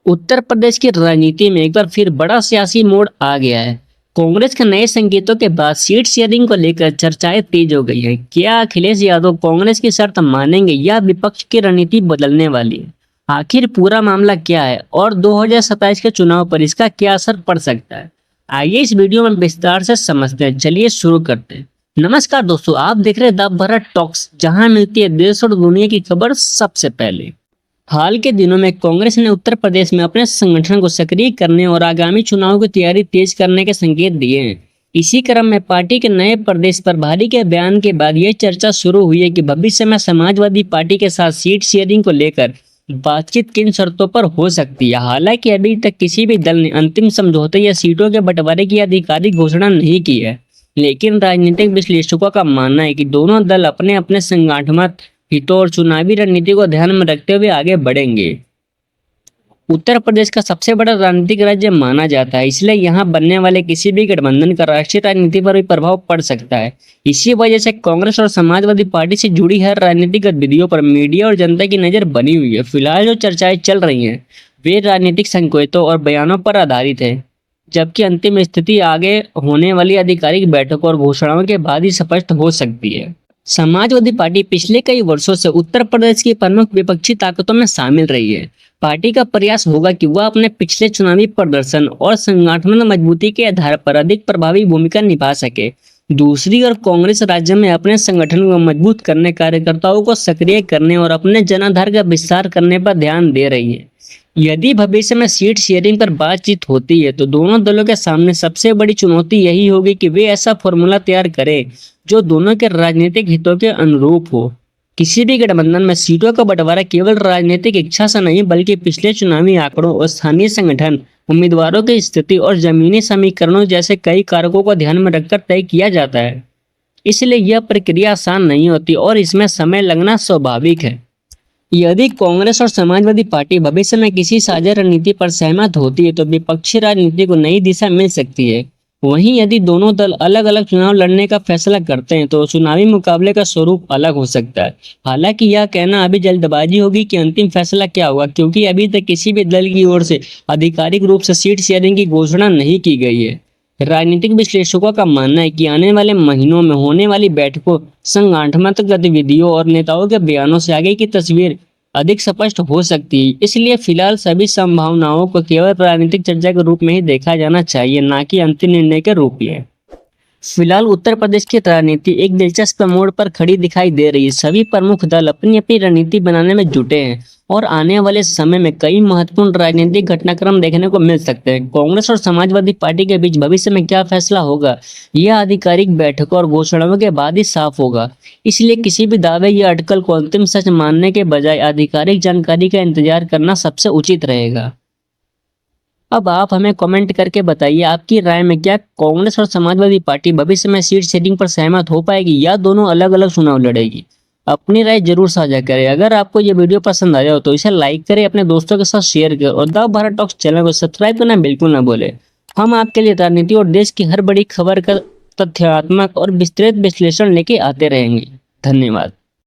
उत्तर प्रदेश की राजनीति में एक बार फिर बड़ा सियासी मोड़ आ गया है। कांग्रेस के नए संकेतों के बाद सीट शेयरिंग को लेकर चर्चाएं तेज हो गई हैं। क्या अखिलेश यादव कांग्रेस की शर्त मानेंगे या विपक्ष की रणनीति बदलने वाली है? आखिर पूरा मामला क्या है और 2027 के चुनाव पर इसका क्या असर पड़ सकता है? आइए इस वीडियो में विस्तार से समझते हैं। चलिए शुरू करते हैं। नमस्कार दोस्तों, आप देख रहे हैं द भारत टॉक्स, जहां मिलती है देश और दुनिया की खबर सबसे पहले। हाल के दिनों में कांग्रेस ने उत्तर प्रदेश में अपने संगठन को सक्रिय करने और आगामी चुनाव की तैयारी तेज करने के संकेत दिए हैं। इसी क्रम में पार्टी के नए प्रदेश प्रभारी के बयान के बाद यह चर्चा शुरू हुई है कि भविष्य में समाजवादी पार्टी के साथ सीट शेयरिंग को लेकर बातचीत किन शर्तों पर हो सकती है। हालांकि अभी तक किसी भी दल ने अंतिम समझौते या सीटों के बंटवारे की आधिकारिक घोषणा नहीं की है, लेकिन राजनीतिक विश्लेषकों का मानना है कि दोनों दल अपने अपने संगठनात्मक हितों और चुनावी रणनीति को ध्यान में रखते हुए आगे बढ़ेंगे। उत्तर प्रदेश का सबसे बड़ा राजनीतिक राज्य माना जाता है, इसलिए यहाँ बनने वाले किसी भी गठबंधन का राष्ट्रीय राजनीति पर भी प्रभाव पड़ सकता है। इसी वजह से कांग्रेस और समाजवादी पार्टी से जुड़ी हर राजनीतिक गतिविधियों पर मीडिया और जनता की नजर बनी हुई है। फिलहाल जो चर्चाएं चल रही हैं वे राजनीतिक संकेतों और बयानों पर आधारित है, जबकि अंतिम स्थिति आगे होने वाली आधिकारिक बैठकों और घोषणाओं के बाद ही स्पष्ट हो सकती है। समाजवादी पार्टी पिछले कई वर्षों से उत्तर प्रदेश की प्रमुख विपक्षी ताकतों में शामिल रही है। पार्टी का प्रयास होगा कि वह अपने पिछले चुनावी प्रदर्शन और संगठन मजबूती के आधार पर अधिक प्रभावी भूमिका निभा सके। दूसरी ओर कांग्रेस राज्य में अपने संगठन को मजबूत करने, कार्यकर्ताओं को सक्रिय करने और अपने जनाधार का विस्तार करने पर ध्यान दे रही है। यदि भविष्य में सीट शेयरिंग पर बातचीत होती है तो दोनों दलों के सामने सबसे बड़ी चुनौती यही होगी कि वे ऐसा फॉर्मूला तैयार करें जो दोनों के राजनीतिक हितों के अनुरूप हो। किसी भी गठबंधन में सीटों का बंटवारा केवल राजनीतिक इच्छा से नहीं बल्कि पिछले चुनावी आंकड़ों और स्थानीय संगठन, उम्मीदवारों की स्थिति और जमीनी समीकरणों जैसे कई कारकों को ध्यान में रखकर तय किया जाता है। इसलिए यह प्रक्रिया आसान नहीं होती और इसमें समय लगना स्वाभाविक है। यदि कांग्रेस और समाजवादी पार्टी भविष्य में किसी साझा रणनीति पर सहमत होती है तो विपक्षी राजनीति को नई दिशा मिल सकती है। वहीं यदि दोनों दल अलग अलग चुनाव लड़ने का फैसला करते हैं तो चुनावी मुकाबले का स्वरूप अलग हो सकता है। हालांकि यह कहना अभी जल्दबाजी होगी कि अंतिम फैसला क्या होगा, क्योंकि अभी तक किसी भी दल की ओर से आधिकारिक रूप से सीट शेयरिंग की घोषणा नहीं की गई है। राजनीतिक विश्लेषकों का मानना है कि आने वाले महीनों में होने वाली बैठकों, संगठनात्मक गतिविधियों और नेताओं के बयानों से आगे की तस्वीर अधिक स्पष्ट हो सकती है। इसलिए फिलहाल सभी संभावनाओं को केवल राजनीतिक चर्चा के रूप में ही देखा जाना चाहिए, ना कि अंतिम निर्णय के रूप में। फिलहाल उत्तर प्रदेश की राजनीति एक दिलचस्प मोड़ पर खड़ी दिखाई दे रही है। सभी प्रमुख दल अपनी अपनी रणनीति बनाने में जुटे हैं और आने वाले समय में कई महत्वपूर्ण राजनीतिक घटनाक्रम देखने को मिल सकते हैं। कांग्रेस और समाजवादी पार्टी के बीच भविष्य में क्या फैसला होगा, यह आधिकारिक बैठकों और घोषणाओं के बाद ही साफ होगा। इसलिए किसी भी दावे या अटकल को अंतिम सच मानने के बजाय आधिकारिक जानकारी का इंतजार करना सबसे उचित रहेगा। अब आप हमें कमेंट करके बताइए, आपकी राय में क्या कांग्रेस और समाजवादी पार्टी भविष्य में सीट शेयरिंग पर सहमत हो पाएगी या दोनों अलग अलग चुनाव लड़ेगी? अपनी राय जरूर साझा करें। अगर आपको ये वीडियो पसंद आया हो तो इसे लाइक करें, अपने दोस्तों के साथ शेयर करें और द भारत टॉक्स चैनल को सब्सक्राइब करना बिल्कुल ना भूलें। हम आपके लिए राजनीति और देश की हर बड़ी खबर का तथ्यात्मक और विस्तृत विश्लेषण लेके आते रहेंगे। धन्यवाद।